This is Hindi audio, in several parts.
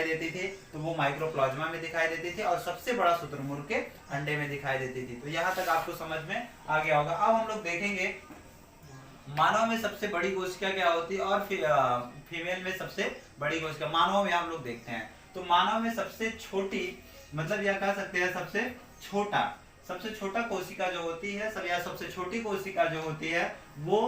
देती थी तो वो माइक्रोप्लाज्मा में दिखाई देती थी, और सबसे बड़ा शुतुरमुर्ग के अंडे में दिखाई देती थी। तो यहाँ तक आपको समझ में आ गया होगा। अब हम लोग देखेंगे मानव में सबसे बड़ी कोशिका क्या होती है और फीमेल में सबसे बड़ी कोशिका। मानव में हम लोग देखते हैं तो मानव में सबसे छोटी, मतलब यह कह सकते हैं सबसे छोटा कोशिका जो होती है सब, या सबसे छोटी कोशिका जो होती है वो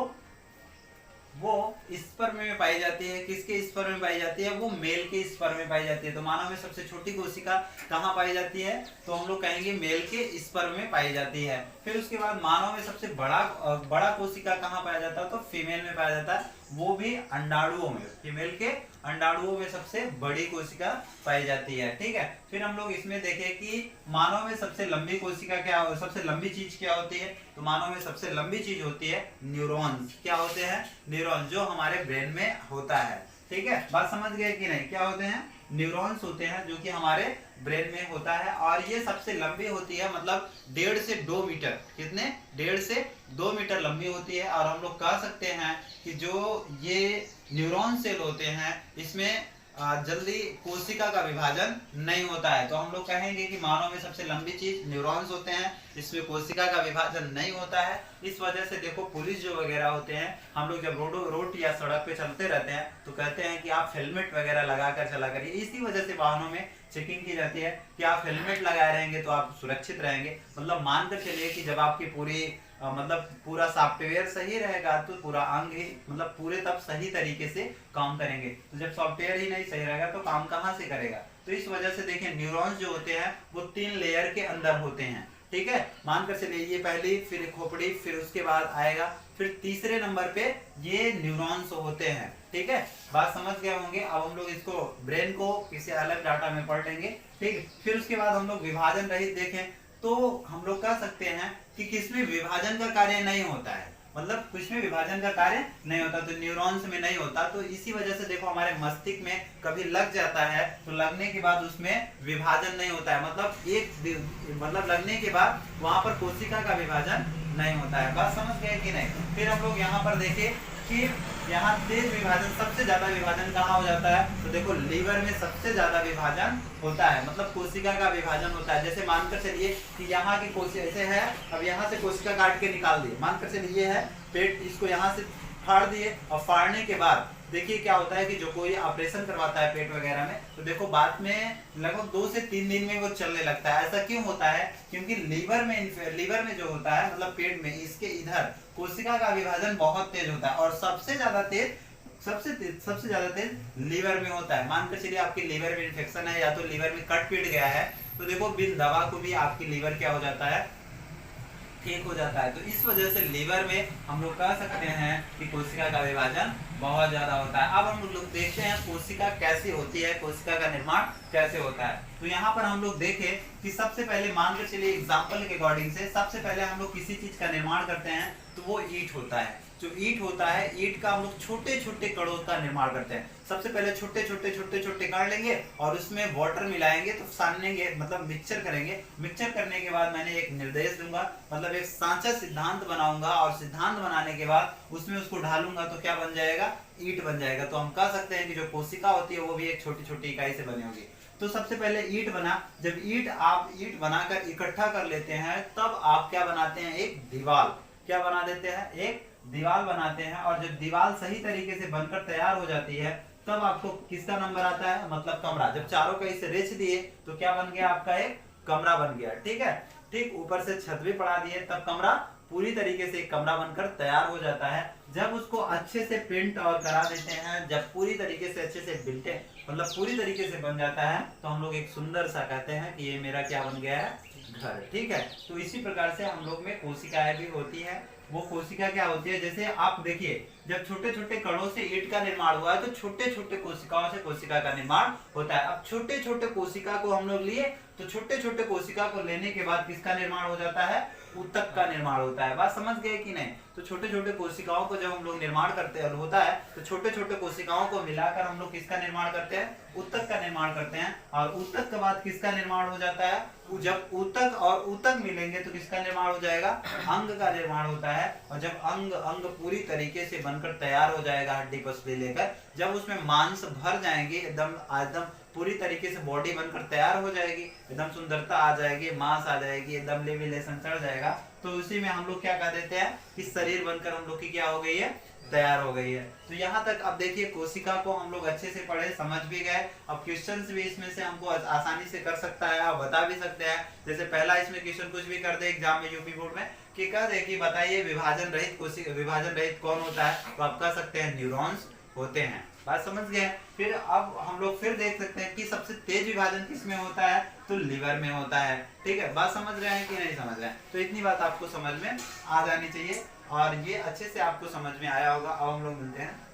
स्पर्म में पाई जाती है। किसके स्पर्म में पाई जाती है? वो मेल के स्पर्म में पाई जाती है। तो मानव में सबसे छोटी कोशिका कहाँ पाई जाती है? तो हम लोग कहेंगे मेल के स्पर्म में पाई जाती है। फिर उसके बाद मानव में सबसे बड़ा कोशिका कहाँ पाया जाता है? तो फीमेल में पाया जाता है, वो भी अंडाणुओं में। फीमेल के अंडाणुओं में सबसे बड़ी कोशिका पाई जाती है। ठीक है, फिर हम लोग इसमें देखें कि मानव में सबसे लंबी कोशिका क्या, सबसे लंबी चीज क्या होती है? तो मानव में सबसे लंबी चीज होती है न्यूरॉन्स। क्या होते हैं? न्यूरॉन्स, जो हमारे ब्रेन में होता है। ठीक है, बात समझ गए कि नहीं? क्या होते हैं? न्यूरॉन्स होते हैं, जो कि हमारे ब्रेन में होता है, और ये सबसे लंबी होती है, मतलब 1.5 से 2 मीटर। कितने? 1.5 से 2 मीटर लंबी होती है। और हम लोग कह सकते हैं कि जो ये न्यूरॉन सेल होते हैं इसमें जल्दी कोशिका का विभाजन नहीं होता है। तो हम लोग कहेंगे कि मानव में सबसे लंबी चीज न्यूरॉन्स होते हैं, इसमें कोशिका का विभाजन नहीं होता है। इस वजह से देखो पुलिस जो वगैरह होते हैं, हम लोग जब रोड या सड़क पे चलते रहते हैं तो कहते हैं कि आप हेलमेट वगैरह लगा कर चला करिए। इसी वजह से वाहनों में चेकिंग की जाती है कि आप हेलमेट लगाए रहेंगे तो आप सुरक्षित रहेंगे। मतलब मानकर चलिए कि जब आपकी मतलब पूरा सॉफ्टवेयर सही रहेगा तो पूरा अंग ही, मतलब पूरे तब सही तरीके से काम करेंगे। तो जब सॉफ्टवेयर ही नहीं सही रहेगा तो काम कहाँ से करेगा? तो इस वजह से देखिए न्यूरॉन्स जो होते हैं वो 3 लेयर के अंदर होते हैं। ठीक है, मानकर चलिए ये पहली, फिर खोपड़ी, फिर उसके बाद आएगा, फिर तीसरे नंबर पे ये न्यूरॉन्स होते हैं। ठीक है, बात समझ गए होंगे। अब हम लोग इसको ब्रेन को किसी अलग डाटा में पढ़ लेंगे। ठीक, फिर उसके बाद हम लोग विभाजन रहित देखें तो हम लोग कह सकते हैं कि किसमें विभाजन का कार्य नहीं होता है, मतलब कुछ में विभाजन का कार्य नहीं होता, तो न्यूरॉन्स में नहीं होता। तो इसी वजह से देखो हमारे मस्तिष्क में कभी लग जाता है तो लगने के बाद उसमें विभाजन नहीं होता है, मतलब लगने के बाद वहां पर कोशिका का विभाजन नहीं होता है। बात समझ गए कि नहीं? फिर हम लोग यहाँ पर देखें कि यहाँ तेज विभाजन, सबसे ज्यादा विभाजन कहाँ हो जाता है? तो देखो लीवर में सबसे ज्यादा विभाजन होता है, मतलब कोशिका का विभाजन होता है। जैसे मानकर चलिए कि यहाँ की कोशिका ऐसे है, अब यहाँ से कोशिका काट के निकाल दिए, मानकर चलिए ये है पेट, इसको यहाँ से फाड़ दिए, और फाड़ने के बाद देखिए क्या होता है कि जो कोई ऑपरेशन करवाता है पेट वगैरह में, तो देखो बाद में लगभग 2 से 3 दिन में वो चलने लगता है। ऐसा क्यों होता है? क्योंकि लीवर में जो होता है, मतलब पेट में, इसके इधर कोशिका का विभाजन बहुत तेज होता है, और सबसे ज्यादा तेज लीवर में होता है। मानकर चलिए आपकी लीवर में इन्फेक्शन है या तो लीवर में कट पीट गया है, तो देखो बिन दवा को भी आपकी लीवर क्या हो जाता है? ठीक हो जाता है। तो इस वजह से लीवर में हम लोग कह सकते हैं कि कोशिका का विभाजन बहुत ज्यादा होता है। अब हम लोग देखते हैं कोशिका कैसे होती है, कोशिका का निर्माण कैसे होता है। तो यहाँ पर हम लोग देखें कि सबसे पहले मान के चलिए एग्जाम्पल के अकॉर्डिंग से, सबसे पहले हम लोग किसी चीज का निर्माण करते हैं तो वो ईंट होता है। जो ईंट होता है, ईंट का हम लोग छोटे छोटे कणों का निर्माण करते हैं। सबसे पहले छोटे छोटे कण लेंगे और उसमें वाटर मिलाएंगे, तो सानेंगे, मतलब मिक्सचर करेंगे। मिक्सचर करने के बाद मैंने एक निर्देश दूंगा, मतलब एक सांचा सिद्धांत बनाऊंगा, और सिद्धांत बनाने के बाद उसमें उसको ढालूंगा तो क्या बन जाएगा? ईंट बन जाएगा। तो हम कह सकते हैं कि जो कोशिका होती है वो भी एक छोटी छोटी इकाई से बनी होगी। तो सबसे पहले ईंट बना, जब आप ईंट बनाकर इकट्ठा कर लेते हैं तब आप क्या बनाते हैं? एक दीवार। क्या बना देते हैं? एक दीवार बनाते हैं। और जब दीवार सही तरीके से बनकर तैयार हो जाती है तब आपको किसका नंबर आता है? मतलब कमरा। जब चारों कहीं से रेच दिए तो क्या बन गया? आपका एक कमरा बन गया। ठीक है, ठीक, ऊपर से छत भी पड़ा दिए तब कमरा पूरी तरीके से एक कमरा बनकर तैयार हो जाता है। जब उसको अच्छे से पेंट और करा देते हैं, जब पूरी तरीके से अच्छे से बिल्टे, मतलब पूरी तरीके से बन जाता है, तो हम लोग एक सुंदर सा कहते हैं कि ये मेरा क्या बन गया है? घर। ठीक है, तो इसी प्रकार से हम लोग में कोशिकाएं भी होती है। वो कोशिका क्या होती है? जैसे आप देखिए जब छोटे छोटे कणों से ईंट का निर्माण हुआ है तो छोटे छोटे कोशिकाओं से कोशिका का निर्माण होता है। अब छोटे छोटे कोशिका को हम लोग लिए, तो छोटे छोटे कोशिका को लेने के बाद किसका निर्माण हो जाता है? ऊतक का निर्माण होता है। बात समझ गए कि नहीं? तो छोटे छोटे कोशिकाओं को जब हम लोग निर्माण करते हैं होता है, तो छोटे छोटे कोशिकाओं को मिलाकर हम लोग किसका निर्माण करते हैं? ऊतक का निर्माण करते हैं। और ऊतक के बाद किसका निर्माण हो जाता है? जब ऊतक और ऊतक मिलेंगे तो किसका निर्माण हो जाएगा? अंग का निर्माण होता है। और जब अंग पूरी तरीके से बनकर तैयार हो जाएगा, हड्डी पसली लेकर, जब उसमें मांस भर जाएंगे, एकदम पूरी तरीके से बॉडी बनकर तैयार हो जाएगी, एकदम सुंदरता आ जाएगी, मांस आ जाएगी, एकदम लेविलेशन चढ़ जाएगा, तो उसी में हम लोग क्या कह देते हैं कि शरीर बनकर हम लोग की क्या हो गई है, तैयार हो गई है। तो यहाँ तक अब देखिए कोशिका को हम लोग अच्छे से पढ़े, समझ भी गए। अब क्वेश्चंस भी इसमें से हमको आसानी से कर सकता है, आप बता भी सकते हैं। जैसे पहला इसमें क्वेश्चन कुछ भी कर दे एग्जाम में यूपी बोर्ड में कि कह दे कि बताइए विभाजन रहित कोशिका, विभाजन रहित कौन होता है, तो आप कह सकते हैं न्यूरॉन्स होते हैं। बात समझ गए। फिर अब हम लोग फिर देख सकते हैं कि सबसे तेज विभाजन किस में होता है, तो लीवर में होता है। ठीक है, बात समझ रहे हैं कि नहीं समझ रहे हैं? तो इतनी बात आपको समझ में आ जानी चाहिए और ये अच्छे से आपको समझ में आया होगा। अब हम लोग मिलते हैं